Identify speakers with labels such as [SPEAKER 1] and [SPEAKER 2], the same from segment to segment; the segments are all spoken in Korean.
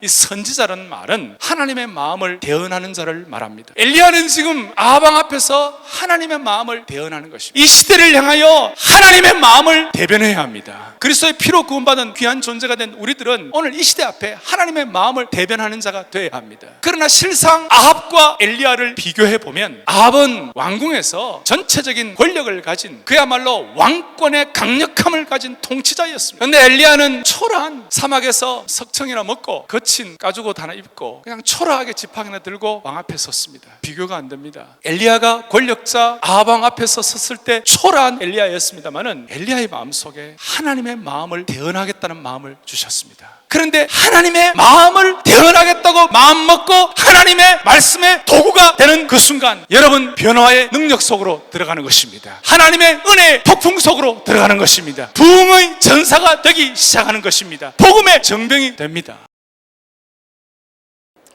[SPEAKER 1] 이 선지자라는 말은 하나님의 마음을 대언하는 자를 말합니다. 엘리야는 지금 아방 앞에서 하나님의 마음을 대언하는 것입니다. 이 시대를 향하여 하나님의 마음을 대변해야 합니다. 그리스도의 피로 구원받은 귀한 존재가 된 우리들은 오늘 이 시대 앞에 하나님의 마음을 대변하는 자가 되어야 합니다. 그러나 실상 아합과 엘리야를 비교해 보면 아합은 왕궁에서 전체적인 권력을 가진 그야말로 왕권의 강력함을 가진 통치자였습니다. 그런데 엘리야는 초라한 사막에서 석청이나 먹고 거친 가죽옷 하나 입고 그냥 초라하게 지팡이나 들고 왕 앞에 섰습니다. 비교가 안 됩니다. 엘리야가 권력자 아합 왕 앞에서 섰을 때 초라한 엘리야였습니다만은 엘리야의 마음속에 하나님의 마음을 대언하겠다는 마음을 주셨습니다. 그런데 하나님의 마음을 대언하겠다고 마음 먹고 하나님의 말씀의 도구가 되는 그 순간 여러분 변화의 능력 속으로 들어가는 것입니다. 하나님의 은혜의 폭풍 속으로 들어가는 것입니다. 부흥의 전사가 되기 시작하는 것입니다. 복음의 정병이 됩니다.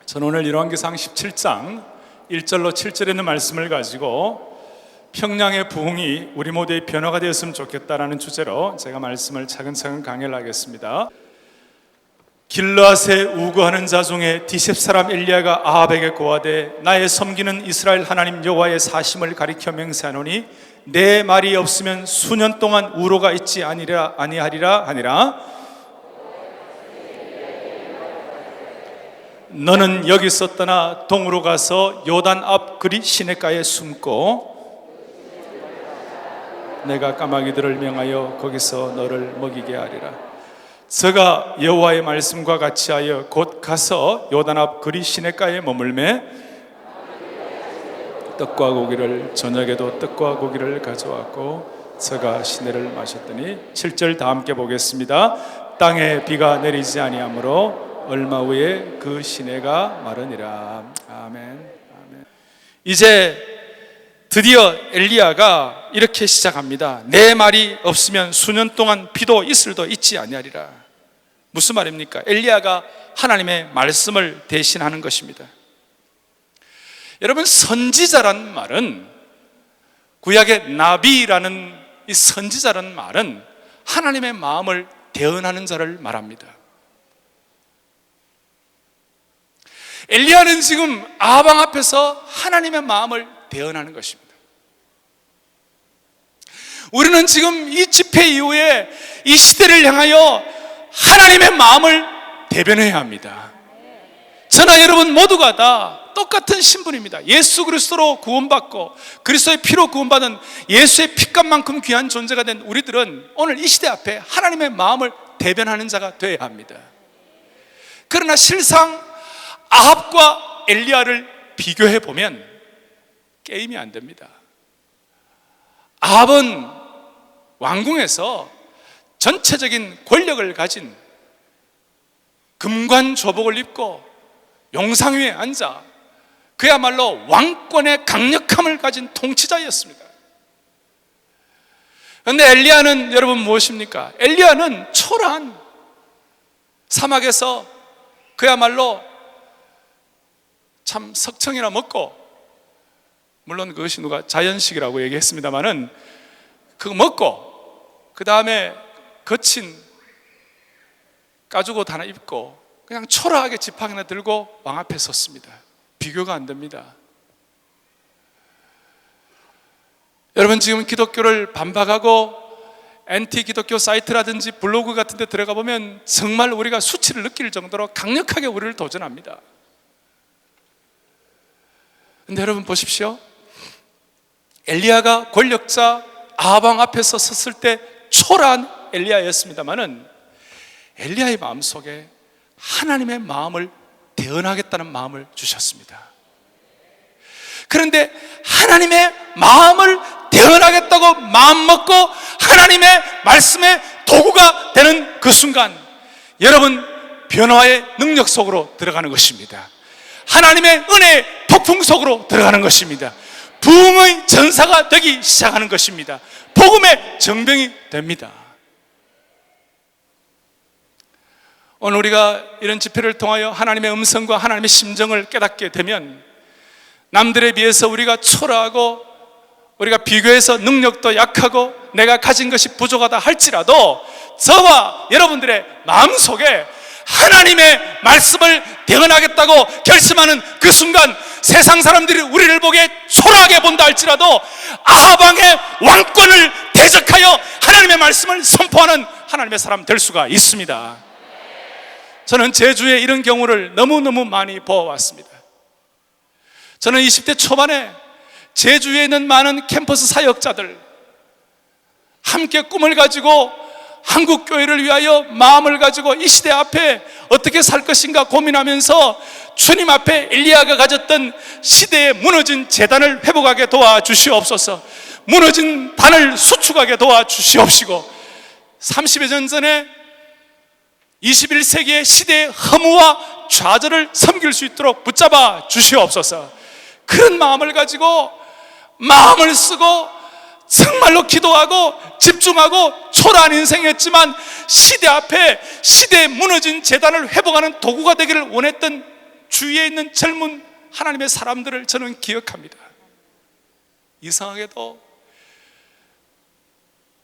[SPEAKER 1] 저는 오늘 열왕기상 17장 1절로 7절에 있는 말씀을 가지고 평양의 부흥이 우리 모두의 변화가 되었으면 좋겠다라는 주제로 제가 말씀을 차근차근 강의를 하겠습니다. 길르앗에 우거하는 자 중에 디셉 사람 엘리야가 아합에게 고하되 나의 섬기는 이스라엘 하나님 여호와의 사심을 가리켜 맹세하노니 내 말이 없으면 수년 동안 우로가 있지 아니하리라 하니라. 너는 여기서 떠나 동으로 가서 요단 앞 그리 시냇가에 숨고 내가 까마귀들을 명하여 거기서 너를 먹이게 하리라. 저가 여호와의 말씀과 같이 하여 곧 가서 요단 앞 그리 시냇가에 머물매 떡과 고기를 저녁에도 떡과 고기를 가져왔고 저가 시내를 마셨더니 7절 다 함께 보겠습니다. 땅에 비가 내리지 아니하므로 얼마 후에 그 시내가 마르니라. 아멘. 아멘. 이제 드디어 엘리야가 이렇게 시작합니다. 내 말이 없으면 수년 동안 비도 이슬도 있지 아니하리라. 무슨 말입니까? 엘리야가 하나님의 말씀을 대신하는 것입니다. 여러분, 선지자라는 말은, 구약의 나비라는 이 선지자라는 말은 하나님의 마음을 대언하는 자를 말합니다. 엘리야는 지금 아합 왕 앞에서 하나님의 마음을 대언하는 것입니다. 우리는 지금 이 집회 이후에 이 시대를 향하여 하나님의 마음을 대변해야 합니다. 저나 여러분 모두가 다 똑같은 신분입니다. 예수 그리스도로 구원받고 그리스도의 피로 구원받은 예수의 피값만큼 귀한 존재가 된 우리들은 오늘 이 시대 앞에 하나님의 마음을 대변하는 자가 되어야 합니다. 그러나 실상 아합과 엘리야를 비교해 보면 게임이 안 됩니다. 아합은 왕궁에서 전체적인 권력을 가진 금관 조복을 입고 용상 위에 앉아 그야말로 왕권의 강력함을 가진 통치자였습니다. 그런데 엘리야는 여러분 무엇입니까? 엘리야는 초라한 사막에서 그야말로 참 석청이나 먹고, 물론 그것이 누가 자연식이라고 얘기했습니다마는 그거 먹고 그 다음에 거친 가죽옷 하나 입고 그냥 초라하게 지팡이나 들고 왕 앞에 섰습니다. 비교가 안 됩니다. 여러분, 지금 기독교를 반박하고 엔티 기독교 사이트라든지 블로그 같은 데 들어가 보면 정말 우리가 수치를 느낄 정도로 강력하게 우리를 도전합니다. 근데 여러분 보십시오. 엘리야가 권력자 아합 왕 앞에서 섰을 때 초라한 엘리야였습니다마는 엘리야의 마음속에 하나님의 마음을 대언하겠다는 마음을 주셨습니다. 그런데 하나님의 마음을 대언하겠다고 마음 먹고 하나님의 말씀의 도구가 되는 그 순간 여러분 변화의 능력 속으로 들어가는 것입니다. 하나님의 은혜의 폭풍 속으로 들어가는 것입니다. 부흥의 전사가 되기 시작하는 것입니다. 복음의 정병이 됩니다. 오늘 우리가 이런 집회를 통하여 하나님의 음성과 하나님의 심정을 깨닫게 되면 남들에 비해서 우리가 초라하고 우리가 비교해서 능력도 약하고 내가 가진 것이 부족하다 할지라도 저와 여러분들의 마음속에 하나님의 말씀을 대언하겠다고 결심하는 그 순간 세상 사람들이 우리를 보기에 초라하게 본다 할지라도 아합 왕의 왕권을 대적하여 하나님의 말씀을 선포하는 하나님의 사람 될 수가 있습니다. 저는 제주에 이런 경우를 너무너무 많이 보아왔습니다. 저는 20대 초반에 제주에 있는 많은 캠퍼스 사역자들 함께 꿈을 가지고 한국 교회를 위하여 마음을 가지고 이 시대 앞에 어떻게 살 것인가 고민하면서 주님 앞에 엘리야가 가졌던 시대에 무너진 제단을 회복하게 도와주시옵소서. 무너진 단을 수축하게 도와주시옵시고 30여 년 전에 21세기의 시대의 허무와 좌절을 섬길 수 있도록 붙잡아 주시옵소서. 그런 마음을 가지고 마음을 쓰고 정말로 기도하고 집중하고 초라한 인생이었지만 시대 앞에 시대에 무너진 제단을 회복하는 도구가 되기를 원했던 주위에 있는 젊은 하나님의 사람들을 저는 기억합니다. 이상하게도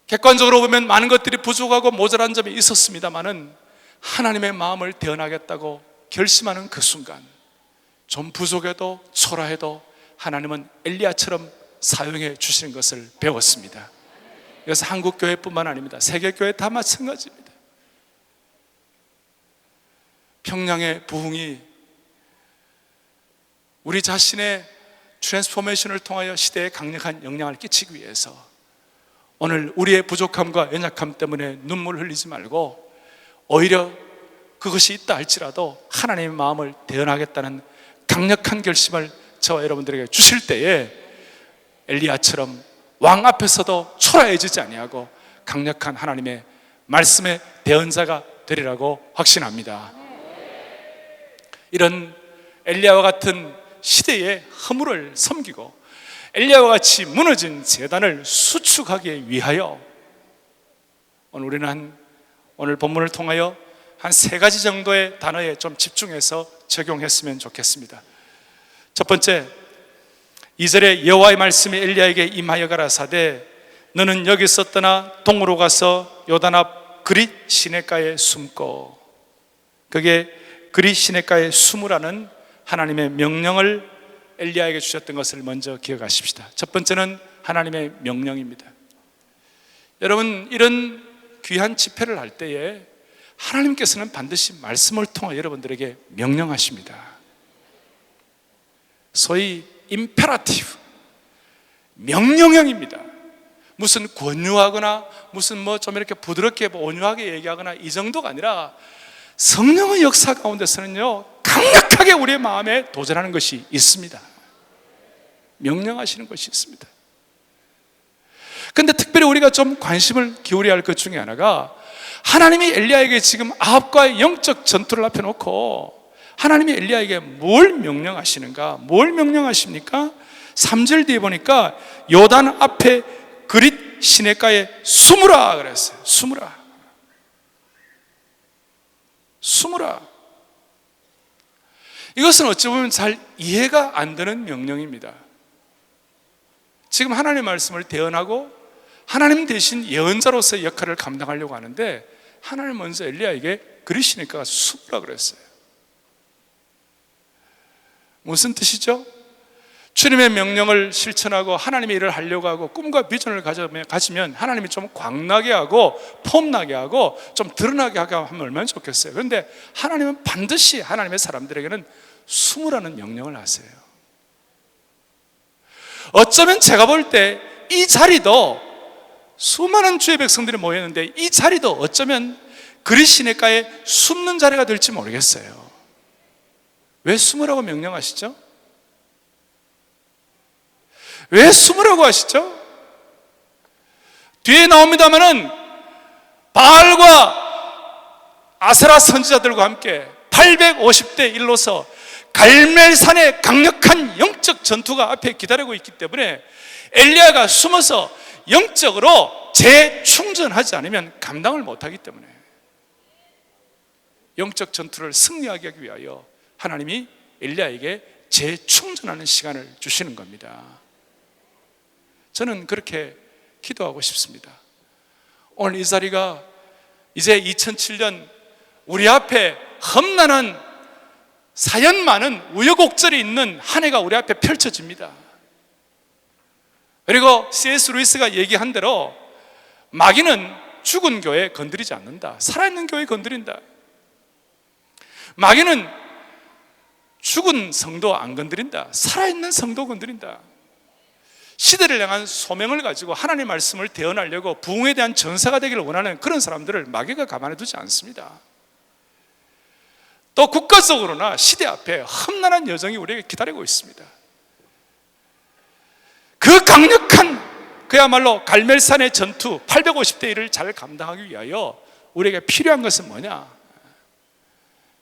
[SPEAKER 1] 객관적으로 보면 많은 것들이 부족하고 모자란 점이 있었습니다마는 하나님의 마음을 대언하겠다고 결심하는 그 순간 좀 부족해도 초라해도 하나님은 엘리야처럼 사용해 주시는 것을 배웠습니다. 그래서 한국교회뿐만 아닙니다. 세계교회 다 마찬가지입니다. 평양의 부흥이 우리 자신의 트랜스포메이션을 통하여 시대에 강력한 영향을 끼치기 위해서 오늘 우리의 부족함과 연약함 때문에 눈물 흘리지 말고 오히려 그것이 있다 할지라도 하나님의 마음을 대언하겠다는 강력한 결심을 저와 여러분들에게 주실 때에 엘리야처럼 왕 앞에서도 초라해지지 아니하고 강력한 하나님의 말씀의 대언자가 되리라고 확신합니다. 이런 엘리야와 같은 시대의 허물을 섬기고 엘리야와 같이 무너진 제단을 수축하기 위하여 오늘 본문을 통하여 한 3가지 정도의 단어에 좀 집중해서 적용했으면 좋겠습니다. 첫 번째, 2절에 여호와의 말씀이 엘리야에게 임하여 가라사대 너는 여기서 떠나 동으로 가서 요단 앞 그릿 시냇가에 숨고, 그게 그릿 시냇가에 숨으라는 하나님의 명령을 엘리야에게 주셨던 것을 먼저 기억하십시다. 첫 번째는 하나님의 명령입니다. 여러분, 이런 귀한 집회를 할 때에 하나님께서는 반드시 말씀을 통해 여러분들에게 명령하십니다. 소위 임페라티브, 명령형입니다. 무슨 권유하거나 무슨 좀 이렇게 부드럽게 온유하게 얘기하거나 이 정도가 아니라 성령의 역사 가운데서는요 강력하게 우리의 마음에 도전하는 것이 있습니다. 명령하시는 것이 있습니다. 그런데 특별히 우리가 좀 관심을 기울여야 할 것 중에 하나가, 하나님이 엘리야에게 지금 아합과의 영적 전투를 앞에 놓고 하나님이 엘리야에게 뭘 명령하시는가? 뭘 명령하십니까? 3절 뒤에 보니까 요단 앞에 그릿 시냇가에 숨으라 그랬어요. 숨으라. 숨으라. 이것은 어찌 보면 잘 이해가 안 되는 명령입니다. 지금 하나님의 말씀을 대언하고 하나님 대신 예언자로서의 역할을 감당하려고 하는데 하나님 먼저 엘리야에게 그릿 시냇가에 숨으라 그랬어요. 무슨 뜻이죠? 주님의 명령을 실천하고 하나님의 일을 하려고 하고 꿈과 비전을 가지면 하나님이 좀 광나게 하고 폼나게 하고 좀 드러나게 하면 얼마나 좋겠어요. 그런데 하나님은 반드시 하나님의 사람들에게는 숨으라는 명령을 하세요. 어쩌면 제가 볼 때 이 자리도 수많은 주의 백성들이 모였는데 이 자리도 어쩌면 그릿 시냇가에 숨는 자리가 될지 모르겠어요. 왜 숨으라고 명령하시죠? 왜 숨으라고 하시죠? 뒤에 나옵니다마는 바알과 아세라 선지자들과 함께 850대 1로서 갈멜산의 강력한 영적 전투가 앞에 기다리고 있기 때문에 엘리야가 숨어서 영적으로 재충전하지 않으면 감당을 못하기 때문에 영적 전투를 승리하기 위하여 하나님이 엘리야에게 재충전하는 시간을 주시는 겁니다. 저는 그렇게 기도하고 싶습니다. 오늘 이 자리가 이제 2007년 우리 앞에 험난한 사연 많은 우여곡절이 있는 한 해가 우리 앞에 펼쳐집니다. 그리고 C.S. 루이스가 얘기한 대로 마귀는 죽은 교회 건드리지 않는다. 살아있는 교회 건드린다. 마귀는 죽은 성도 안 건드린다. 살아있는 성도 건드린다. 시대를 향한 소명을 가지고 하나님의 말씀을 대언하려고 부흥에 대한 전사가 되기를 원하는 그런 사람들을 마귀가 가만히 두지 않습니다. 또 국가적으로나 시대 앞에 험난한 여정이 우리에게 기다리고 있습니다. 그 강력한 그야말로 갈멜산의 전투 850대 1을 잘 감당하기 위하여 우리에게 필요한 것은 뭐냐?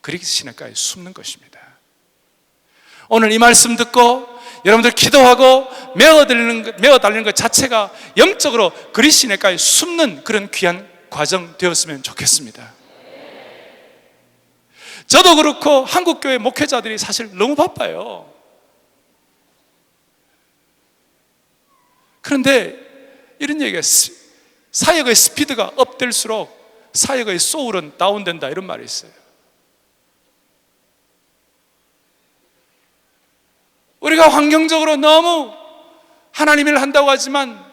[SPEAKER 1] 그리스 시내가에 숨는 것입니다. 오늘 이 말씀 듣고 여러분들 기도하고 메어 달리는 것 자체가 영적으로 그리스 시내가에 숨는 그런 귀한 과정 되었으면 좋겠습니다. 저도 그렇고 한국교회 목회자들이 사실 너무 바빠요. 그런데 이런 얘기가 사역의 스피드가 업될수록 사역의 소울은 다운된다, 이런 말이 있어요. 우리가 환경적으로 너무 하나님을 한다고 하지만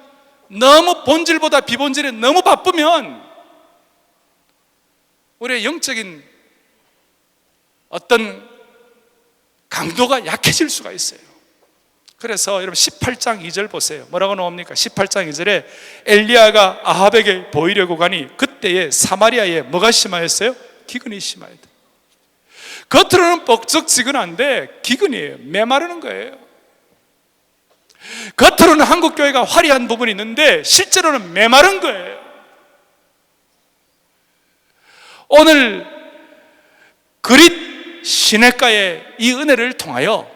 [SPEAKER 1] 너무 본질보다 비본질에 너무 바쁘면 우리의 영적인 어떤 강도가 약해질 수가 있어요. 그래서 여러분 18장 2절 보세요. 뭐라고 나옵니까? 18장 2절에 엘리야가 아합에게 보이려고 가니 그때에 사마리아에 뭐가 심하였어요? 기근이 심하였다. 겉으로는 뻑적지근한데 기근이에요. 메마르는 거예요. 겉으로는 한국교회가 화려한 부분이 있는데 실제로는 메마른 거예요. 오늘 그릿 시내가의 이 은혜를 통하여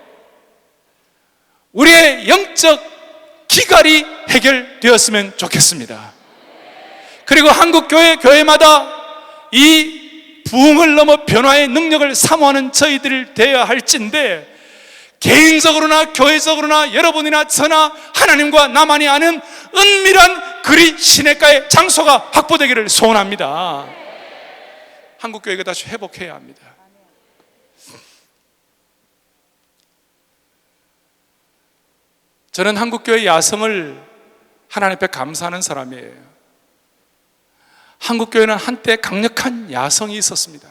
[SPEAKER 1] 우리의 영적 기갈이 해결되었으면 좋겠습니다. 그리고 한국교회 교회마다 이 부흥을 넘어 변화의 능력을 사모하는 저희들 되어야 할진데, 개인적으로나 교회적으로나 여러분이나 저나 하나님과 나만이 아는 은밀한 그리 시내가의 장소가 확보되기를 소원합니다. 한국교회가 다시 회복해야 합니다. 저는 한국교회 야성을 하나님 앞에 감사하는 사람이에요. 한국교회는 한때 강력한 야성이 있었습니다.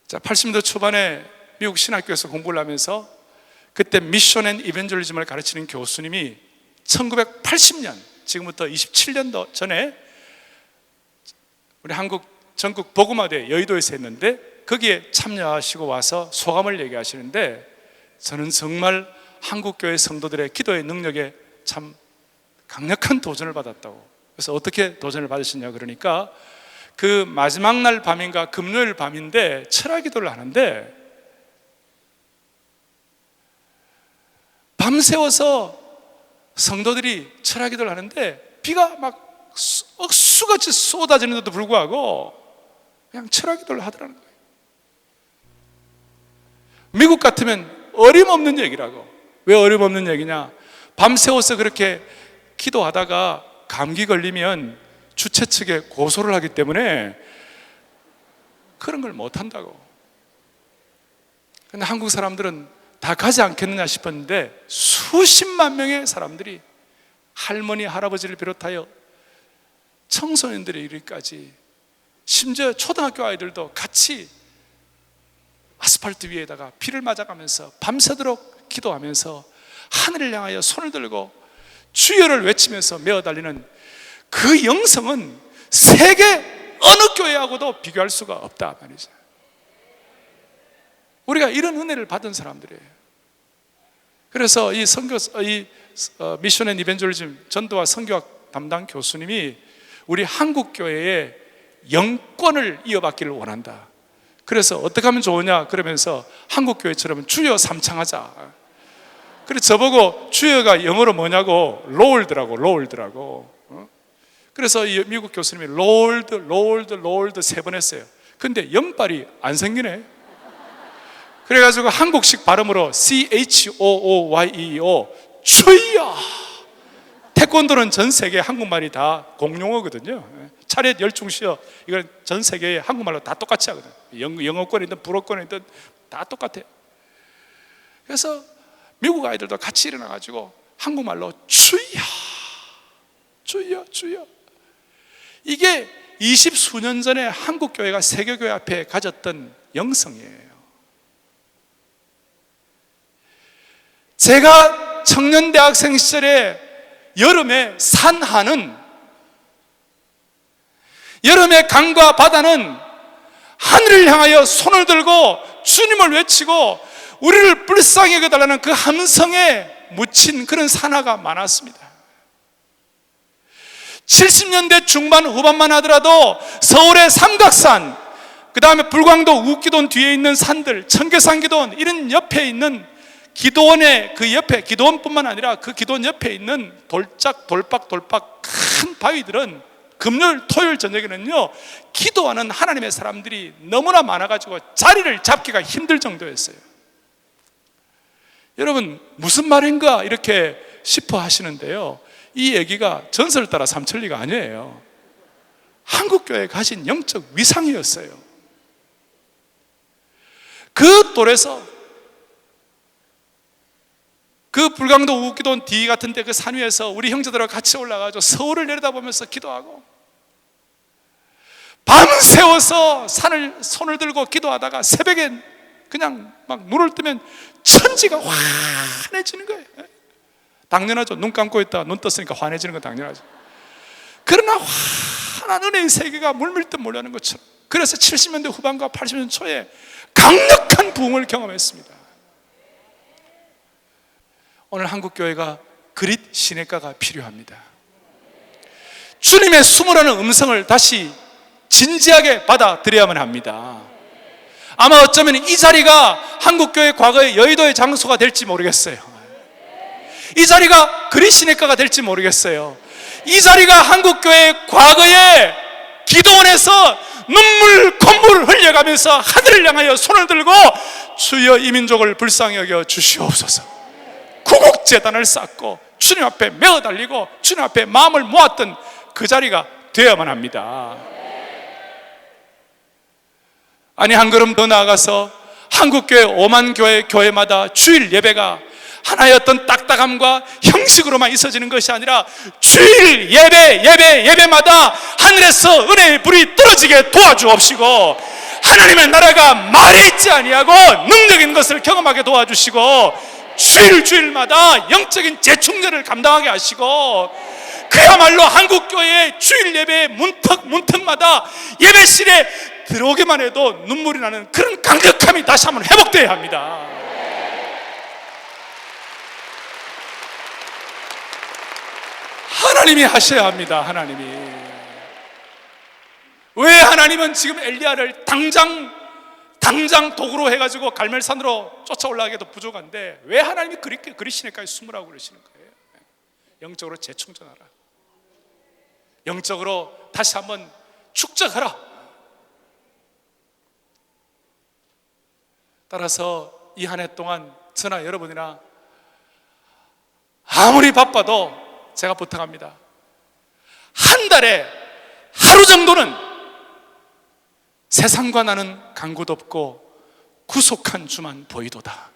[SPEAKER 1] 자, 80년대 초반에 미국 신학교에서 공부를 하면서 그때 미션 앤 이벤젤리즘을 가르치는 교수님이 1980년, 지금부터 27년도 전에 우리 한국 전국 복음화대 여의도에서 했는데 거기에 참여하시고 와서 소감을 얘기하시는데, 저는 정말 한국교회 성도들의 기도의 능력에 참 강력한 도전을 받았다고. 그래서 어떻게 도전을 받으시냐 그러니까, 그 마지막 날 밤인가 금요일 밤인데 철학 기도를 하는데 밤새워서 성도들이 철학 기도를 하는데 비가 막 억수같이 쏟아지는데도 불구하고 그냥 철학 기도를 하더라는 거예요. 미국 같으면 어림없는 얘기라고. 왜 어림없는 얘기냐? 밤새워서 그렇게 기도하다가 감기 걸리면 주최 측에 고소를 하기 때문에 그런 걸 못한다고. 근데 한국 사람들은 다 가지 않겠느냐 싶었는데 수십만 명의 사람들이 할머니, 할아버지를 비롯하여 청소년들의 이르기까지, 심지어 초등학교 아이들도 같이 아스팔트 위에다가 비를 맞아가면서 밤새도록 기도하면서 하늘을 향하여 손을 들고 주여를 외치면서 메어 달리는 그 영성은 세계 어느 교회하고도 비교할 수가 없다 말이죠. 우리가 이런 은혜를 받은 사람들이에요. 그래서 이 미션 앤 이벤젤리즘 전도와 선교학 담당 교수님이 우리 한국 교회의 영권을 이어받기를 원한다. 그래서 어떻게 하면 좋으냐 그러면서 한국 교회처럼 주여 삼창하자. 그래서 저보고 주여가 영어로 뭐냐고 롤드라고. 그래서 이 미국 교수님이 롤드 3번 했어요. 근데 영빨이 안 생기네. 그래가지고 한국식 발음으로 CHOOYEO 주여. 태권도는 전 세계 한국말이 다 공용어거든요. 차렷 열중시어. 이건 전 세계에 한국말로 다 똑같이 하거든. 영어권이든 불어권이든 다 똑같아요. 그래서 미국 아이들도 같이 일어나가지고 한국말로 주여 주여 주여. 이게 20수년 전에 한국교회가 세계교회 앞에 가졌던 영성이에요. 제가 청년대학생 시절에 여름에 산하는, 여름에 강과 바다는 하늘을 향하여 손을 들고 주님을 외치고 우리를 불쌍히 여겨달라는 그 함성에 묻힌 그런 산하가 많았습니다. 70년대 중반 후반만 하더라도 서울의 삼각산, 그 다음에 불광도 우기돈 뒤에 있는 산들, 청계산 기도원, 이런 옆에 있는 기도원의 그 옆에, 기도원뿐만 아니라 그 기도원 옆에 있는 돌박 큰 바위들은 금요일 토요일 저녁에는요 기도하는 하나님의 사람들이 너무나 많아가지고 자리를 잡기가 힘들 정도였어요. 여러분 무슨 말인가 이렇게 싶어 하시는데요, 이 얘기가 전설을 따라 삼천리가 아니에요. 한국교회에 가진 영적 위상이었어요. 그 돌에서, 그 불광도 우기돈 뒤 같은 데 그 산 위에서 우리 형제들하고 같이 올라가서 서울을 내려다보면서 기도하고, 밤새워서 손을 들고 기도하다가 새벽에 그냥 막 눈을 뜨면 천지가 환해지는 거예요. 당연하죠. 눈 감고 있다가 눈 떴으니까 환해지는 건 당연하죠. 그러나 환한 은혜의 세계가 물밀듯 몰려오는 것처럼, 그래서 70년대 후반과 80년대 초에 강력한 부흥을 경험했습니다. 오늘 한국교회가 그릿 시내가가 필요합니다. 주님의 숨으라는 음성을 다시 진지하게 받아들여야만 합니다. 아마 어쩌면 이 자리가 한국교회 과거의 여의도의 장소가 될지 모르겠어요. 이 자리가 그릿 시내가가 될지 모르겠어요. 이 자리가 한국교회 과거의 기도원에서 눈물 콧물 흘려가면서 하늘을 향하여 손을 들고 주여 이 민족을 불쌍히 여겨 주시옵소서, 구국재단을 쌓고 주님 앞에 메어 달리고 주님 앞에 마음을 모았던 그 자리가 되어야만 합니다. 아니, 한 걸음 더 나아가서 한국교회 5만 교회마다 주일 예배가 하나의 어떤 딱딱함과 형식으로만 있어지는 것이 아니라 주일 예배마다 하늘에서 은혜의 불이 떨어지게 도와주옵시고, 하나님의 나라가 말이 있지 아니하고 능력 있는 것을 경험하게 도와주시고, 주일마다 영적인 재충전을 감당하게 하시고, 그야말로 한국교회의 주일 예배의 문턱마다 예배실에 들어오기만 해도 눈물이 나는 그런 강력함이 다시 한번 회복되어야 합니다. 하나님이 하셔야 합니다. 하나님이. 왜 하나님은 지금 엘리야를 당장 도구로 해가지고 갈멜산으로 쫓아 올라가기도 부족한데 왜 하나님이 그리 시내가에 숨으라고 그러시는 거예요? 영적으로 재충전하라, 영적으로 다시 한번 축적하라. 따라서 이 한 해 동안 저나 여러분이나 아무리 바빠도 제가 부탁합니다. 한 달에 하루 정도는 세상과 나는 간곳 없고 구속한 주만 보이도다.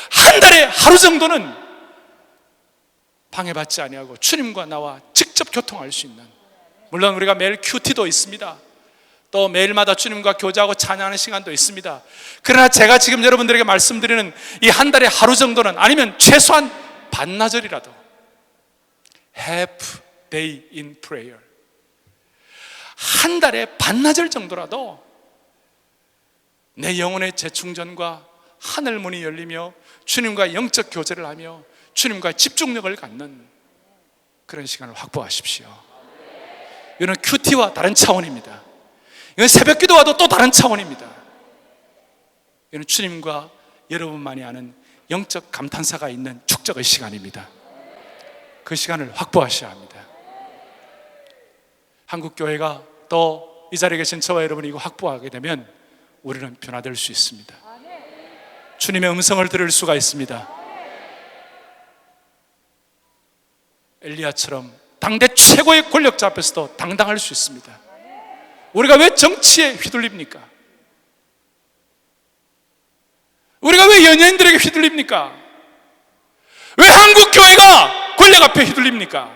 [SPEAKER 1] 한 달에 하루 정도는 방해받지 아니하고 주님과 나와 직접 교통할 수 있는, 물론 우리가 매일 큐티도 있습니다. 또 매일마다 주님과 교제하고 찬양하는 시간도 있습니다. 그러나 제가 지금 여러분들에게 말씀드리는 이 한 달에 하루 정도는, 아니면 최소한 반나절이라도 half day in prayer, 한 달에 반나절 정도라도 내 영혼의 재충전과 하늘 문이 열리며 주님과 영적 교제를 하며 주님과 집중력을 갖는 그런 시간을 확보하십시오. 이건 큐티와 다른 차원입니다. 이건 새벽 기도와도 또 다른 차원입니다. 이건 주님과 여러분만이 아는 영적 감탄사가 있는 축적의 시간입니다. 그 시간을 확보하셔야 합니다. 한국교회가 또 이 자리에 계신 저와 여러분이 이거 확보하게 되면 우리는 변화될 수 있습니다. 주님의 음성을 들을 수가 있습니다. 엘리야처럼 당대 최고의 권력자 앞에서도 당당할 수 있습니다. 우리가 왜 정치에 휘둘립니까? 우리가 왜 연예인들에게 휘둘립니까? 왜 한국교회가 권력 앞에 휘둘립니까?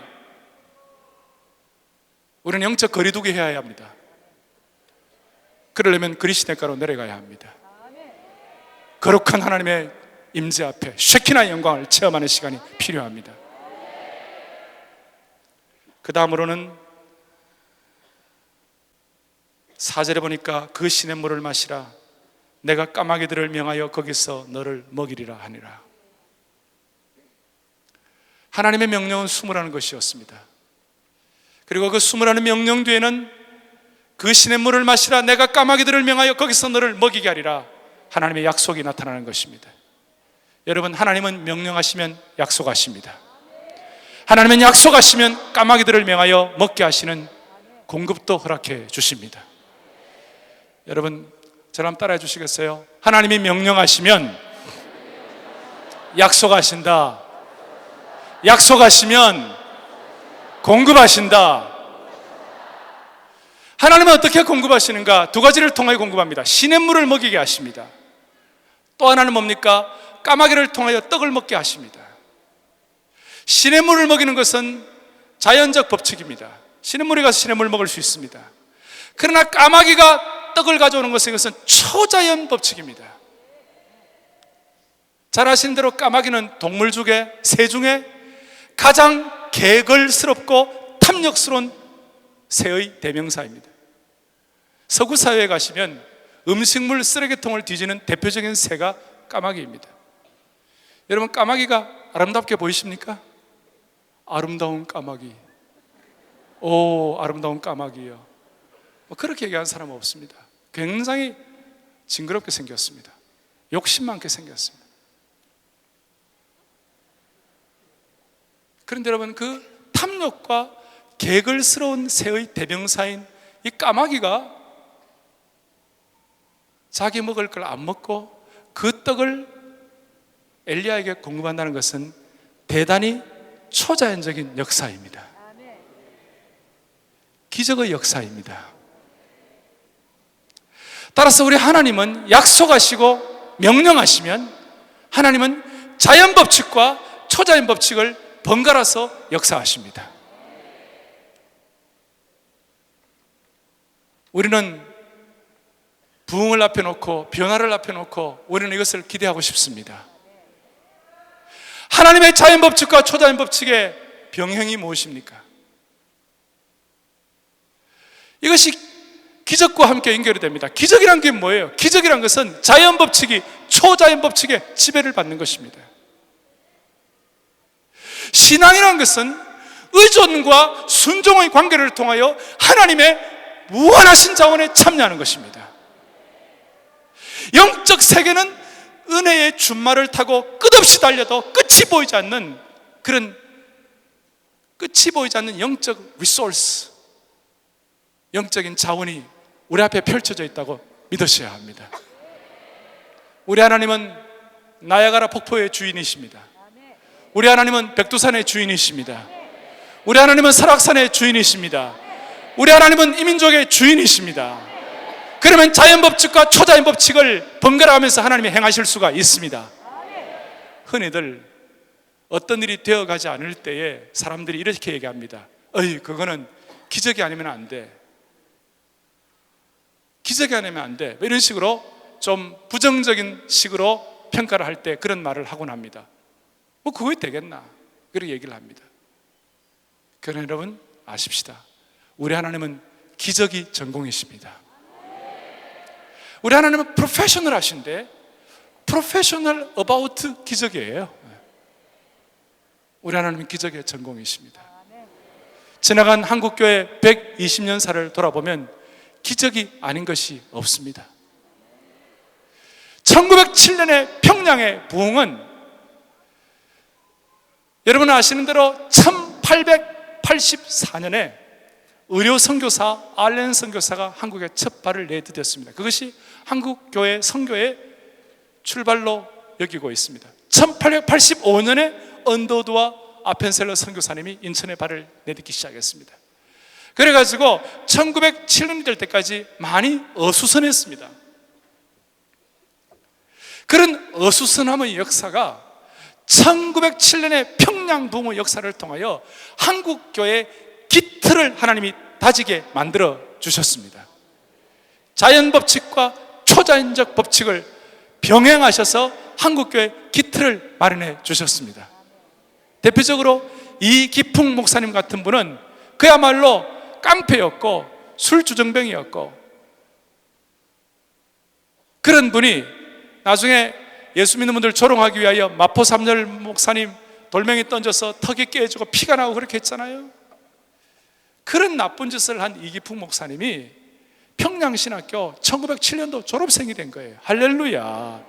[SPEAKER 1] 우리는 영적 거리두기 해야 합니다. 그러려면 그리스도가로 내려가야 합니다. 거룩한 하나님의 임재 앞에 쉐키나의 영광을 체험하는 시간이 필요합니다. 그 다음으로는 4절에 보니까 그 시냇물을 마시라. 내가 까마귀들을 명하여 거기서 너를 먹이리라 하니라. 하나님의 명령은 숨으라는 것이었습니다. 그리고 그 숨으라는 명령 뒤에는 그 시냇물을 마시라. 내가 까마귀들을 명하여 거기서 너를 먹이게 하리라. 하나님의 약속이 나타나는 것입니다. 여러분, 하나님은 명령하시면 약속하십니다. 하나님은 약속하시면 까마귀들을 명하여 먹게 하시는 공급도 허락해 주십니다. 여러분, 저를 한번 따라해 주시겠어요? 하나님이 명령하시면 약속하신다. 약속하시면 공급하신다. 하나님은 어떻게 공급하시는가? 두 가지를 통하여 공급합니다. 시냇물을 먹이게 하십니다. 또 하나는 뭡니까? 까마귀를 통하여 떡을 먹게 하십니다. 시냇물을 먹이는 것은 자연적 법칙입니다. 시냇물에 가서 시냇물을 먹을 수 있습니다. 그러나 까마귀가 떡을 가져오는 것은 이것은 초자연 법칙입니다. 잘 아시는 대로 까마귀는 동물 중에, 새 중에 가장 개걸스럽고 탐욕스러운 새의 대명사입니다. 서구 사회에 가시면 음식물 쓰레기통을 뒤지는 대표적인 새가 까마귀입니다. 여러분, 까마귀가 아름답게 보이십니까? 아름다운 까마귀. 오, 아름다운 까마귀요. 그렇게 얘기하는 사람은 없습니다. 굉장히 징그럽게 생겼습니다. 욕심 많게 생겼습니다. 그런데 여러분, 그 탐욕과 개걸스러운 새의 대명사인 이 까마귀가 자기 먹을 걸 안 먹고 그 떡을 엘리야에게 공급한다는 것은 대단히 초자연적인 역사입니다. 기적의 역사입니다. 따라서 우리 하나님은 약속하시고 명령하시면 하나님은 자연 법칙과 초자연 법칙을 번갈아서 역사하십니다. 우리는 부흥을 앞에 놓고 변화를 앞에 놓고 우리는 이것을 기대하고 싶습니다. 하나님의 자연 법칙과 초자연 법칙의 병행이 무엇입니까? 이것이 기적과 함께 연결이 됩니다. 기적이란 게 뭐예요? 기적이란 것은 자연 법칙이 초자연 법칙의 지배를 받는 것입니다. 신앙이란 것은 의존과 순종의 관계를 통하여 하나님의 무한하신 자원에 참여하는 것입니다. 영적 세계는 은혜의 준말을 타고 끝없이 달려도 끝이 보이지 않는 그런 영적 리소스, 영적인 자원이 우리 앞에 펼쳐져 있다고 믿으셔야 합니다. 우리 하나님은 나야가라 폭포의 주인이십니다. 우리 하나님은 백두산의 주인이십니다. 우리 하나님은 설악산의 주인이십니다. 우리 하나님은 이민족의 주인이십니다. 그러면 자연법칙과 초자연법칙을 번갈아가면서 하나님이 행하실 수가 있습니다. 흔히들 어떤 일이 되어가지 않을 때에 사람들이 이렇게 얘기합니다. 그거는 기적이 아니면 안 돼. 기적이 아니면 안 돼. 이런 식으로 좀 부정적인 식으로 평가를 할 때 그런 말을 하곤 합니다. 그거 되겠나? 그렇게 얘기를 합니다. 그러나 여러분 아십시다. 우리 하나님은 기적이 전공이십니다. 우리 하나님은 프로페셔널 하신데 프로페셔널 어바우트 기적이에요. 우리 하나님은 기적의 전공이십니다. 지나간 한국교회 120년사를 돌아보면 기적이 아닌 것이 없습니다. 1907년의 평양의 부흥은 여러분 아시는 대로 1884년에 의료 선교사 알렌 선교사가 한국에 첫 발을 내디뎠습니다. 그것이 한국교회 선교의 출발로 여기고 있습니다. 1885년에 언더드와 아펜셀러 선교사님이 인천에 발을 내딛기 시작했습니다. 그래가지고 1907년이 될 때까지 많이 어수선했습니다. 그런 어수선함의 역사가 1907년의 평양부흥의 역사를 통하여 한국교회의 기틀을 하나님이 다지게 만들어 주셨습니다. 자연법칙과 초자연적 법칙을 병행하셔서 한국교회의 기틀을 마련해 주셨습니다. 대표적으로 이기풍 목사님 같은 분은 그야말로 깡패였고 술주정뱅이였고, 그런 분이 나중에 예수 믿는 분들 조롱하기 위하여 마포 삼열 목사님 돌멩이 던져서 턱이 깨지고 피가 나고 그렇게 했잖아요. 그런 나쁜 짓을 한 이기풍 목사님이 평양신학교 1907년도 졸업생이 된 거예요. 할렐루야.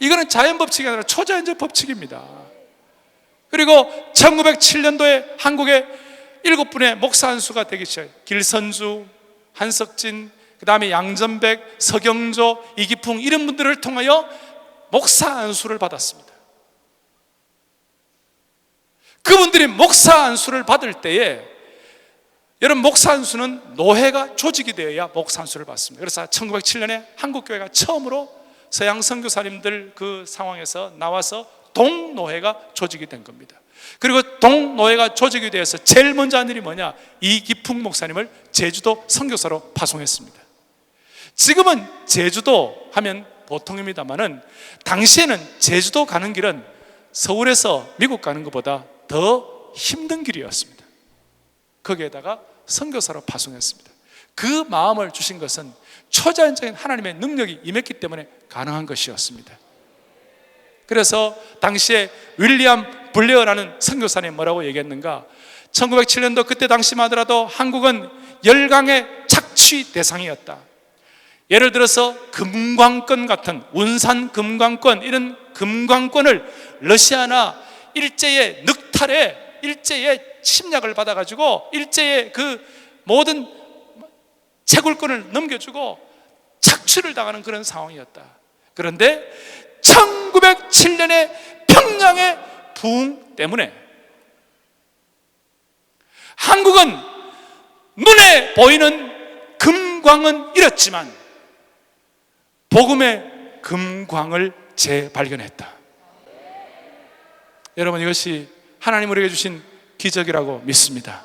[SPEAKER 1] 이거는 자연법칙이 아니라 초자연적 법칙입니다. 그리고 1907년도에 한국에 7분의 목사 안수가 되기 시작해요. 길선주, 한석진, 그 다음에 양전백, 서경조, 이기풍, 이런 분들을 통하여 목사 안수를 받았습니다. 그분들이 목사 안수를 받을 때에, 여러분, 목사 안수는 노회가 조직이 되어야 목사 안수를 받습니다. 그래서 1907년에 한국교회가 처음으로 서양 선교사님들 그 상황에서 나와서 동노회가 조직이 된 겁니다. 그리고 동노회가 조직이 되어서 제일 먼저 한 일이 뭐냐? 이기풍 목사님을 제주도 선교사로 파송했습니다. 지금은 제주도 하면 보통입니다만은 당시에는 제주도 가는 길은 서울에서 미국 가는 것보다 더 힘든 길이었습니다. 거기에다가 선교사로 파송했습니다. 그 마음을 주신 것은 초자연적인 하나님의 능력이 임했기 때문에 가능한 것이었습니다. 그래서 당시에 윌리엄 블레어라는 선교사님 뭐라고 얘기했는가? 1907년도 그때 당시만 하더라도 한국은 열강의 착취 대상이었다. 예를 들어서 금광권 같은, 운산 금광권, 이런 금광권을 러시아나 일제의 늑탈에, 일제의 침략을 받아가지고 일제의 그 모든 채굴권을 넘겨주고 착취를 당하는 그런 상황이었다. 그런데 1907년에 평양의 부흥 때문에 한국은 눈에 보이는 금광은 잃었지만 복음의 금광을 재발견했다. 여러분, 이것이 하나님 우리에게 주신 기적이라고 믿습니다.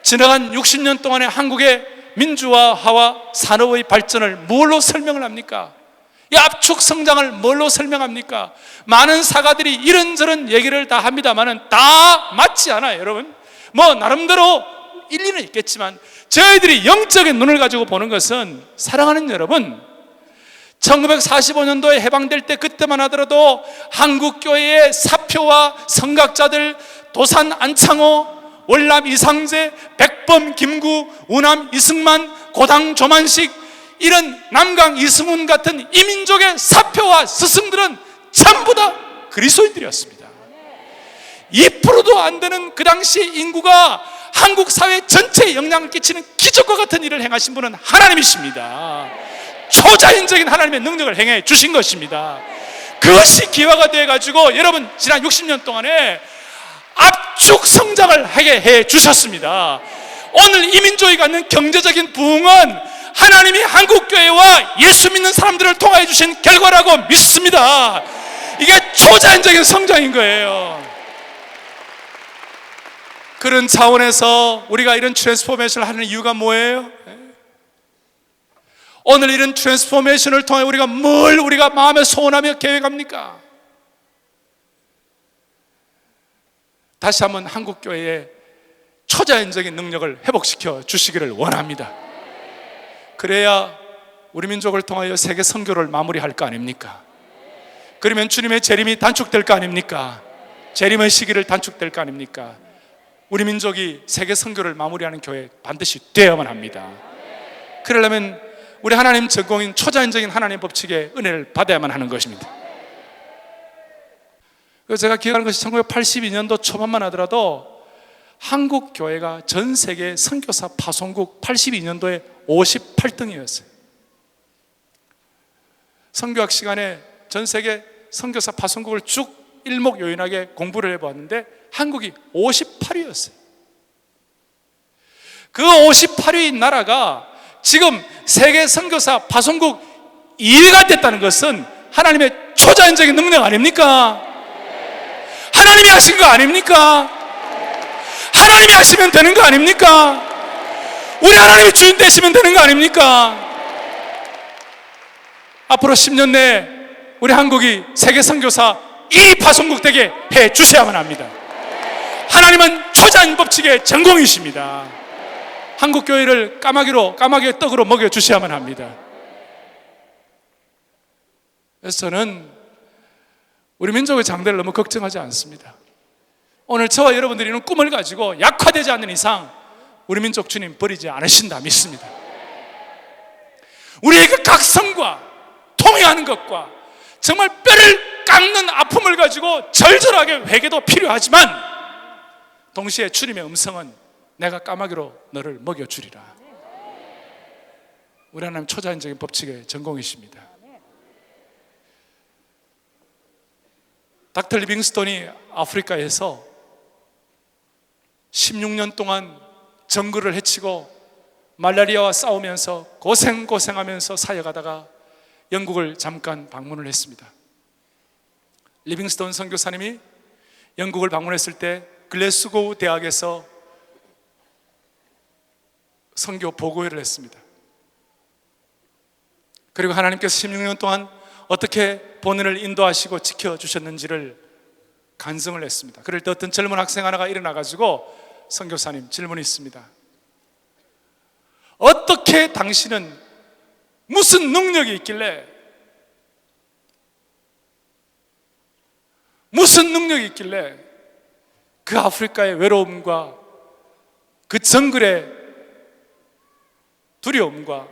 [SPEAKER 1] 지나간 60년 동안의 한국의 민주화와 산업의 발전을 뭘로 설명을 합니까? 이 압축 성장을 뭘로 설명합니까? 많은 사가들이 이런저런 얘기를 다 합니다만은 다 맞지 않아요, 여러분. 뭐 나름대로 일리는 있겠지만 저희들이 영적인 눈을 가지고 보는 것은, 사랑하는 여러분, 1945년도에 해방될 때 그때만 하더라도 한국교회의 사표와 성각자들, 도산 안창호, 월남 이상재, 백범 김구, 우남 이승만, 고당 조만식, 이런 남강 이승훈 같은 이민족의 사표와 스승들은 전부 다 그리스도인들이었습니다. 2%도 안 되는 그 당시 인구가 한국 사회 전체에 영향을 끼치는 기적과 같은 일을 행하신 분은 하나님이십니다. 초자연적인 하나님의 능력을 행해 주신 것입니다. 그것이 기화가 되어가지고 여러분 지난 60년 동안에 압축 성장을 하게 해 주셨습니다. 오늘 이민족이 갖는 경제적인 부흥은 하나님이 한국교회와 예수 믿는 사람들을 통하여 주신 결과라고 믿습니다. 이게 초자연적인 성장인 거예요. 그런 차원에서 우리가 이런 트랜스포메이션을 하는 이유가 뭐예요? 오늘 이런 트랜스포메이션을 통해 우리가 뭘 우리가 마음에 소원하며 계획합니까? 다시 한번 한국교회의 초자연적인 능력을 회복시켜 주시기를 원합니다. 그래야 우리 민족을 통하여 세계 선교를 마무리할 거 아닙니까? 그러면 주님의 재림이 단축될 거 아닙니까? 재림의 시기를 단축될 거 아닙니까? 우리 민족이 세계 선교를 마무리하는 교회 반드시 되어야만 합니다. 그러려면 우리 하나님 전공인 초자연적인 하나님의 법칙의 은혜를 받아야만 하는 것입니다. 그래서 제가 기억하는 것이 1982년도 초반만 하더라도 한국 교회가 전 세계 선교사 파송국 82년도에 58등이었어요. 선교학 시간에 전 세계 선교사 파송국을 쭉 일목요연하게 공부를 해보았는데 한국이 58위였어요. 그 58위 나라가 지금 세계 선교사 파송국 2위가 됐다는 것은 하나님의 초자연적인 능력 아닙니까? 하나님이 하신 거 아닙니까? 하나님이 하시면 되는 거 아닙니까? 우리 하나님이 주인 되시면 되는 거 아닙니까? 앞으로 10년 내에 우리 한국이 세계 선교사 1위 파송국 되게 해 주셔야만 합니다. 하나님은 초자연 법칙의 전공이십니다. 한국 교회를 까마귀의 떡으로 먹여 주셔야만 합니다. 그래서 저는 우리 민족의 장대를 너무 걱정하지 않습니다. 오늘 저와 여러분들이 이런 꿈을 가지고 약화되지 않는 이상 우리 민족 주님 버리지 않으신다 믿습니다. 우리의 그 각성과 통회하는 것과 정말 뼈를 깎는 아픔을 가지고 절절하게 회개도 필요하지만 동시에 주님의 음성은 내가 까마귀로 너를 먹여주리라. 우리 하나님 초자연적인 법칙의 전공이십니다. 닥터 리빙스톤이 아프리카에서 16년 동안 정글을 헤치고 말라리아와 싸우면서 고생하면서 사역하다가 영국을 잠깐 방문을 했습니다. 리빙스톤 선교사님이 영국을 방문했을 때 글래스고우 대학에서 선교 보고회를 했습니다. 그리고 하나님께서 16년 동안 어떻게 본인을 인도하시고 지켜주셨는지를 간증을 했습니다. 그럴 때 어떤 젊은 학생 하나가 일어나가지고 선교사님 질문이 있습니다. 어떻게 당신은 무슨 능력이 있길래 그 아프리카의 외로움과 그 정글의 두려움과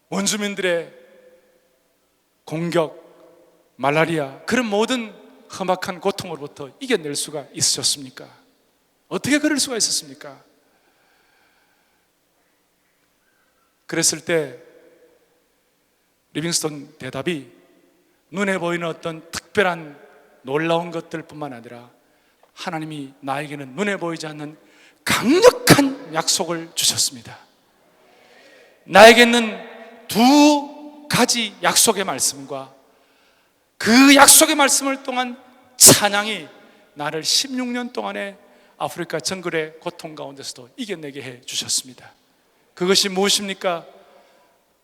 [SPEAKER 1] 원주민들의 공격, 말라리아 그런 모든 험악한 고통으로부터 이겨낼 수가 있으셨습니까? 어떻게 그럴 수가 있었습니까? 그랬을 때 리빙스톤 대답이 눈에 보이는 어떤 특별한 놀라운 것들뿐만 아니라 하나님이 나에게는 눈에 보이지 않는 강력한 약속을 주셨습니다. 나에게는 두 가지 약속의 말씀과 그 약속의 말씀을 통한 찬양이 나를 16년 동안의 아프리카 정글의 고통 가운데서도 이겨내게 해 주셨습니다. 그것이 무엇입니까?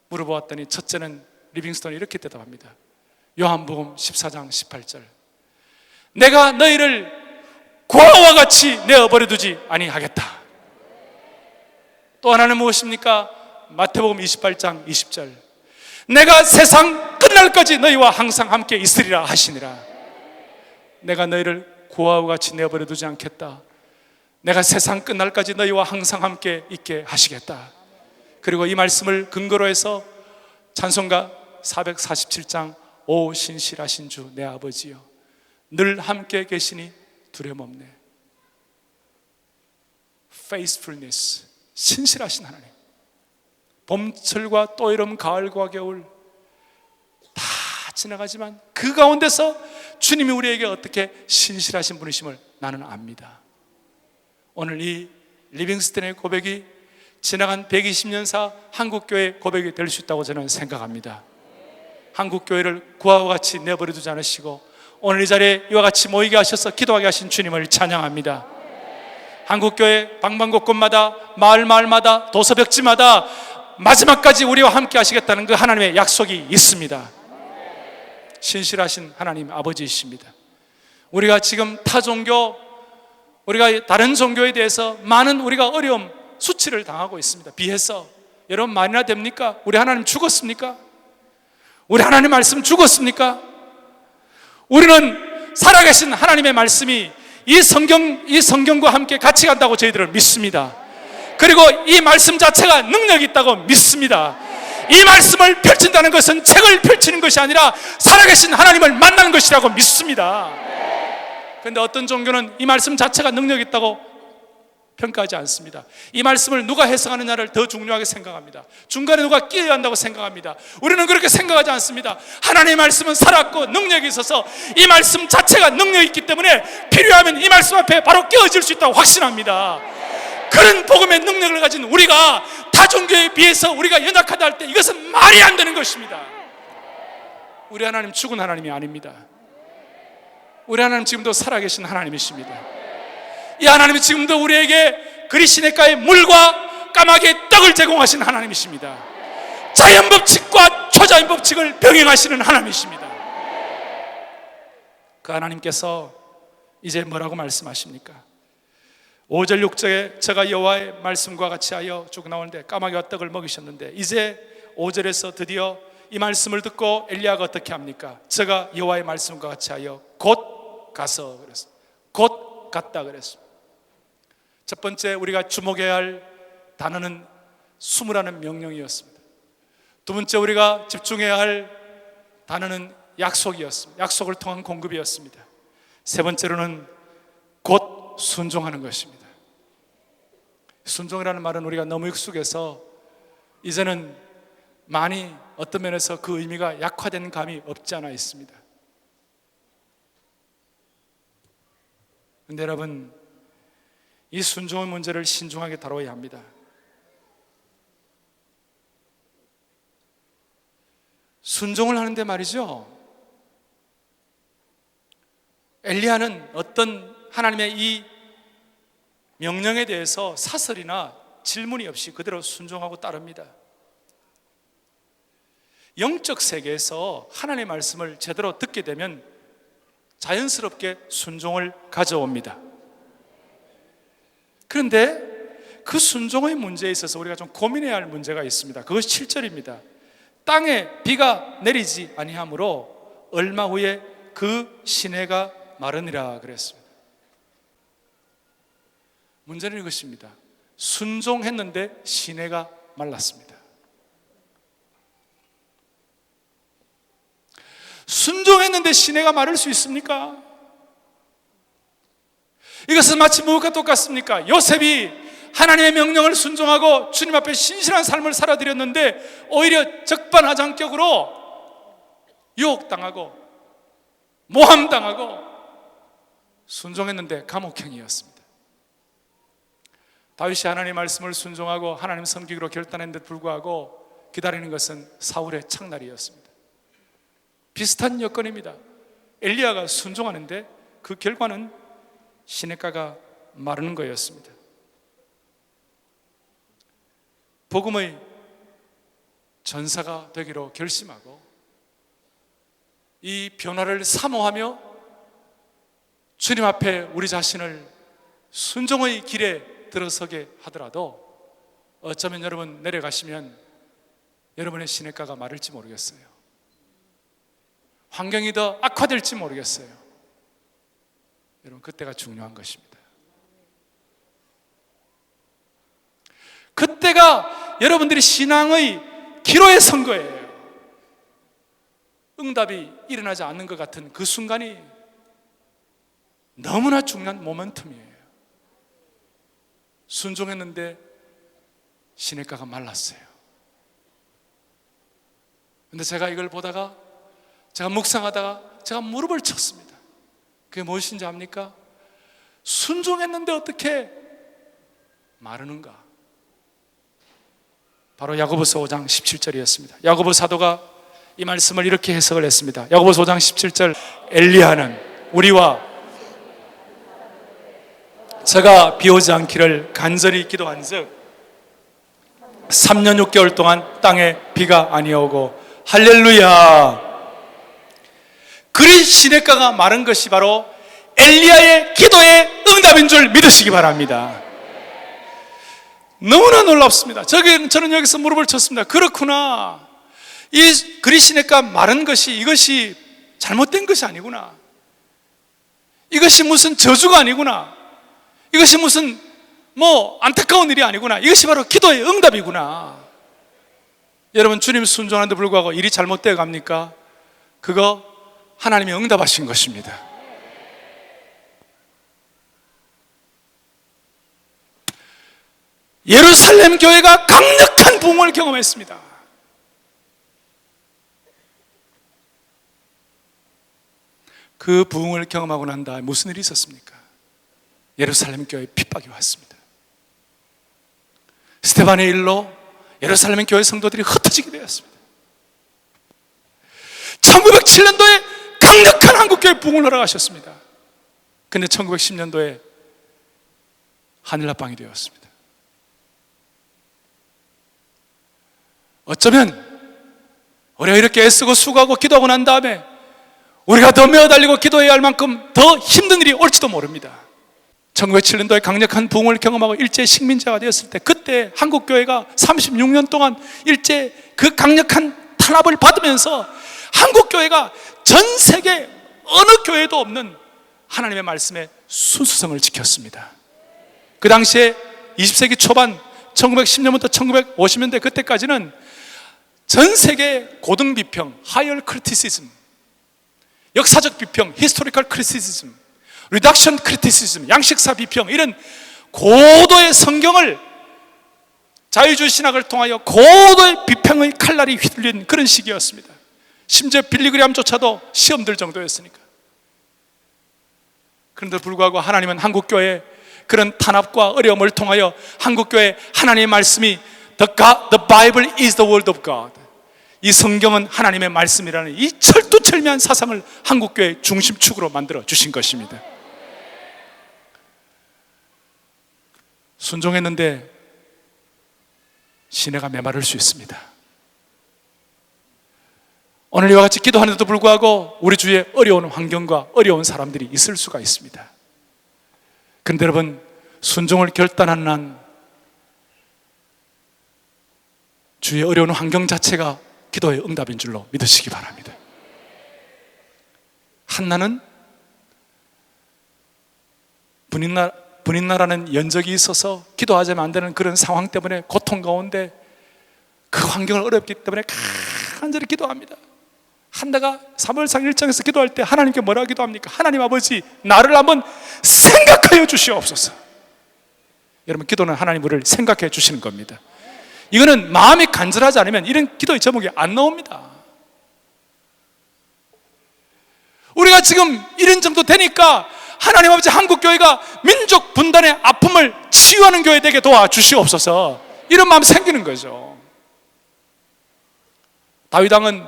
[SPEAKER 1] 물어보았더니 첫째는 리빙스톤이 이렇게 대답합니다. 요한복음 14장 18절 내가 너희를 고아와 같이 내어버려 두지 아니하겠다. 또 하나는 무엇입니까? 마태복음 28장 20절 내가 세상 끝날까지 너희와 항상 함께 있으리라 하시니라. 내가 너희를 고아와 같이 내어버려 두지 않겠다. 내가 세상 끝날까지 너희와 항상 함께 있게 하시겠다. 그리고 이 말씀을 근거로 해서 찬송가 447장 오 신실하신 주 내 아버지여 늘 함께 계시니 두려움 없네. Faithfulness, 신실하신 하나님. 봄철과 또 여름, 가을과 겨울 다 지나가지만 그 가운데서 주님이 우리에게 어떻게 신실하신 분이심을 나는 압니다. 오늘 이 리빙스턴의 고백이 지나간 120년사 한국교회의 고백이 될 수 있다고 저는 생각합니다. 한국교회를 고아와 같이 내버려 두지 않으시고 오늘 이 자리에 이와 같이 모이게 하셔서 기도하게 하신 주님을 찬양합니다. 한국교회 방방곡곡마다 마을마다 도서벽지마다 마지막까지 우리와 함께 하시겠다는 그 하나님의 약속이 있습니다. 신실하신 하나님 아버지이십니다. 우리가 지금 타 종교, 우리가 다른 종교에 대해서 많은 우리가 어려움, 수치를 당하고 있습니다. 비해서 여러분 말이나 됩니까? 우리 하나님 죽었습니까? 우리 하나님 말씀 죽었습니까? 우리는 살아계신 하나님의 말씀이 이 성경과 함께 같이 간다고 저희들은 믿습니다. 그리고 이 말씀 자체가 능력이 있다고 믿습니다. 이 말씀을 펼친다는 것은 책을 펼치는 것이 아니라 살아계신 하나님을 만나는 것이라고 믿습니다. 그런데 어떤 종교는 이 말씀 자체가 능력이 있다고 평가하지 않습니다. 이 말씀을 누가 해석하느냐를 더 중요하게 생각합니다. 중간에 누가 끼어야 한다고 생각합니다. 우리는 그렇게 생각하지 않습니다. 하나님의 말씀은 살았고 능력이 있어서 이 말씀 자체가 능력이 있기 때문에 필요하면 이 말씀 앞에 바로 끼어질 수 있다고 확신합니다. 그런 복음의 능력을 가진 우리가 다중교회에 비해서 우리가 연약하다 할 때 이것은 말이 안 되는 것입니다. 우리 하나님 죽은 하나님이 아닙니다. 우리 하나님 지금도 살아계신 하나님이십니다. 이 하나님이 지금도 우리에게 그리시네가의 물과 까마귀의 떡을 제공하시는 하나님이십니다. 자연법칙과 초자연법칙을 병행하시는 하나님이십니다. 그 하나님께서 이제 뭐라고 말씀하십니까? 5절 6절에 제가 여호와의 말씀과 같이 하여 쭉 나오는데 까마귀와 떡을 먹이셨는데 이제 5절에서 드디어 이 말씀을 듣고 엘리야가 어떻게 합니까? 제가 여호와의 말씀과 같이 하여 곧 가서 그랬어요. 곧 갔다 그랬습니다. 첫 번째 우리가 주목해야 할 단어는 숨으라는 명령이었습니다. 두 번째 우리가 집중해야 할 단어는 약속이었습니다. 약속을 통한 공급이었습니다. 세 번째로는 곧 순종하는 것입니다. 순종이라는 말은 우리가 너무 익숙해서 이제는 많이 어떤 면에서 그 의미가 약화된 감이 없지 않아 있습니다. 그런데 여러분, 이 순종의 문제를 신중하게 다뤄야 합니다. 순종을 하는데 말이죠, 엘리야는 어떤 하나님의 이 명령에 대해서 사설이나 질문이 없이 그대로 순종하고 따릅니다. 영적 세계에서 하나님의 말씀을 제대로 듣게 되면 자연스럽게 순종을 가져옵니다. 그런데 그 순종의 문제에 있어서 우리가 좀 고민해야 할 문제가 있습니다. 그것이 7절입니다. 땅에 비가 내리지 아니하므로 얼마 후에 그 시내가 마르니라 그랬습니다. 문제는 이것입니다. 순종했는데 시내가 말랐습니다. 순종했는데 시내가 마를 수 있습니까? 이것은 마치 무엇과 똑같습니까? 요셉이 하나님의 명령을 순종하고 주님 앞에 신실한 삶을 살아드렸는데 오히려 적반하장격으로 유혹당하고 모함당하고 순종했는데 감옥형이었습니다. 다윗이 하나님의 말씀을 순종하고 하나님 섬기기로 결단했는데 불구하고 기다리는 것은 사울의 창날이었습니다. 비슷한 여건입니다. 엘리야가 순종하는데 그 결과는 시냇가가 마르는 거였습니다. 복음의 전사가 되기로 결심하고 이 변화를 사모하며 주님 앞에 우리 자신을 순종의 길에 들어서게 하더라도 어쩌면 여러분 내려가시면 여러분의 시냇가가 마를지 모르겠어요. 환경이 더 악화될지 모르겠어요. 여러분, 그때가 중요한 것입니다. 그때가 여러분들이 신앙의 기로에 선 거예요. 응답이 일어나지 않는 것 같은 그 순간이 너무나 중요한 모멘텀이에요. 순종했는데 시냇가가 말랐어요. 그런데 제가 이걸 보다가 제가 묵상하다가 제가 무릎을 쳤습니다. 그게 무엇인지 압니까? 순종했는데 어떻게 마르는가? 바로 야고보서 5장 17절이었습니다. 야고보 사도가 이 말씀을 이렇게 해석을 했습니다. 야고보서 5장 17절, 엘리야는 우리와 저가 비 오지 않기를 간절히 기도한즉 3년 6개월 동안 땅에 비가 아니오고 할렐루야. 그리 시냇가가 마른 것이 바로 엘리야의 기도의 응답인 줄 믿으시기 바랍니다. 너무나 놀랍습니다. 저는 여기서 무릎을 쳤습니다. 그렇구나. 이 그리 시냇가 마른 것이 이것이 잘못된 것이 아니구나. 이것이 무슨 저주가 아니구나. 이것이 무슨 안타까운 일이 아니구나. 이것이 바로 기도의 응답이구나. 여러분, 주님 순종하는데 불구하고 일이 잘못되어 갑니까? 그거 하나님이 응답하신 것입니다. 예루살렘 교회가 강력한 부흥을 경험했습니다. 그 부흥을 경험하고 난 다음에 무슨 일이 있었습니까? 예루살렘 교회에 핍박이 왔습니다. 스데반의 일로 예루살렘 교회 성도들이 흩어지게 되었습니다. 1907년도에 강력한 한국교회 부흥을 허락하셨습니다. 근데 1910년도에 하늘나방이 되었습니다. 어쩌면 우리가 이렇게 애쓰고 수고하고 기도하고 난 다음에 우리가 더 메어달리고 기도해야 할 만큼 더 힘든 일이 올지도 모릅니다. 1907년도에 강력한 부흥을 경험하고 일제 식민지가 되었을 때, 그때 한국교회가 36년 동안 일제 그 강력한 탄압을 받으면서 한국교회가 전 세계 어느 교회도 없는 하나님의 말씀의 순수성을 지켰습니다. 그 당시에 20세기 초반 1910년부터 1950년대 그때까지는 전 세계 고등 비평, 하이어 크리티시즘, 역사적 비평, 히스토리컬 크리티시즘, 리덕션 크리티시즘, 양식사 비평, 이런 고도의 성경을 자유주의 신학을 통하여 고도의 비평의 칼날이 휘둘린 그런 시기였습니다. 심지어 빌리그램조차도 시험들 정도였으니까. 그런데 불구하고 하나님은 한국교회 그런 탄압과 어려움을 통하여 한국교회 하나님의 말씀이 The Bible is the word of God, 이 성경은 하나님의 말씀이라는 이 철두철미한 사상을 한국교회의 중심축으로 만들어 주신 것입니다. 순종했는데 시내가 메마를 수 있습니다. 오늘 이와 같이 기도하는데도 불구하고 우리 주위에 어려운 환경과 어려운 사람들이 있을 수가 있습니다. 그런데 여러분, 순종을 결단한 한 주위의 어려운 환경 자체가 기도의 응답인 줄로 믿으시기 바랍니다. 한나는 분인나라는 연적이 있어서 기도하자면 안 되는 그런 상황 때문에 고통 가운데 그 환경을 어렵기 때문에 간절히 기도합니다. 한나가 사무엘상 1장에서 기도할 때 하나님께 뭐라고 기도합니까? 하나님 아버지, 나를 한번 생각하여 주시옵소서. 여러분, 기도는 하나님 우리를 생각해 주시는 겁니다. 이거는 마음이 간절하지 않으면 이런 기도의 제목이 안 나옵니다. 우리가 지금 이런 정도 되니까 하나님 아버지, 한국교회가 민족 분단의 아픔을 치유하는 교회 되게 도와주시옵소서, 이런 마음이 생기는 거죠. 다윗 왕은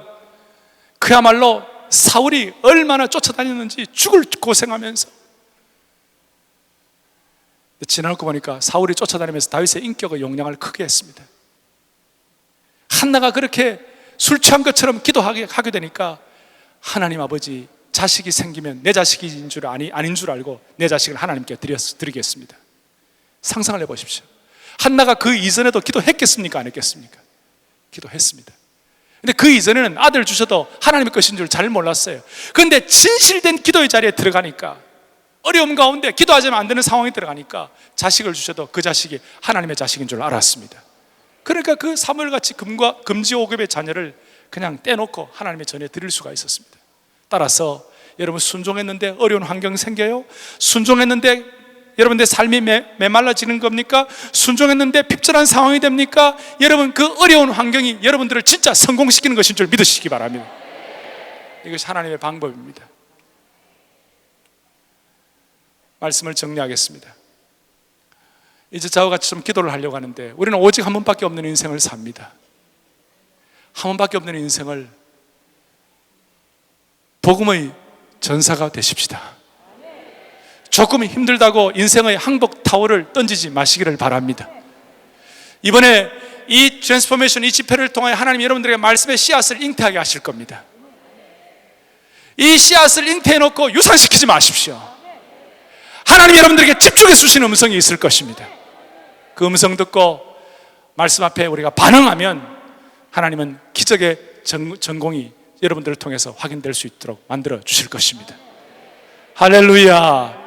[SPEAKER 1] 그야말로 사울이 얼마나 쫓아다녔는지 죽을 고생하면서, 지나놓고 보니까 사울이 쫓아다니면서 다윗의 인격의 용량을 크게 했습니다. 한나가 그렇게 술 취한 것처럼 기도하게 되니까 하나님 아버지, 자식이 생기면 내 자식인 줄 아닌 줄 알고 내 자식을 하나님께 드리겠습니다. 상상을 해보십시오. 한나가 그 이전에도 기도했겠습니까? 안 했겠습니까? 기도했습니다. 근데 그 이전에는 아들 주셔도 하나님의 것인 줄 잘 몰랐어요. 그런데 진실된 기도의 자리에 들어가니까, 어려움 가운데 기도하자면 안 되는 상황에 들어가니까 자식을 주셔도 그 자식이 하나님의 자식인 줄 알았습니다. 그러니까 그 사무엘같이 금지오급의 자녀를 그냥 떼놓고 하나님의 전에 드릴 수가 있었습니다. 따라서 여러분, 순종했는데 어려운 환경이 생겨요? 순종했는데 여러분들 삶이 메말라지는 겁니까? 순종했는데 핍절한 상황이 됩니까? 여러분, 그 어려운 환경이 여러분들을 진짜 성공시키는 것인 줄 믿으시기 바랍니다. 이것이 하나님의 방법입니다. 말씀을 정리하겠습니다. 이제 저와 같이 좀 기도를 하려고 하는데, 우리는 오직 한 번밖에 없는 인생을 삽니다. 한 번밖에 없는 인생을 복음의 전사가 되십시다. 조금 힘들다고 인생의 항복 타워를 던지지 마시기를 바랍니다. 이번에 이 트랜스포메이션, 이 집회를 통해 하나님 여러분들에게 말씀의 씨앗을 잉태하게 하실 겁니다. 이 씨앗을 잉태해놓고 유산시키지 마십시오. 하나님 여러분들에게 집중해 주시는 음성이 있을 것입니다. 그 음성 듣고 말씀 앞에 우리가 반응하면 하나님은 기적의 전공이 여러분들을 통해서 확인될 수 있도록 만들어 주실 것입니다. 할렐루야.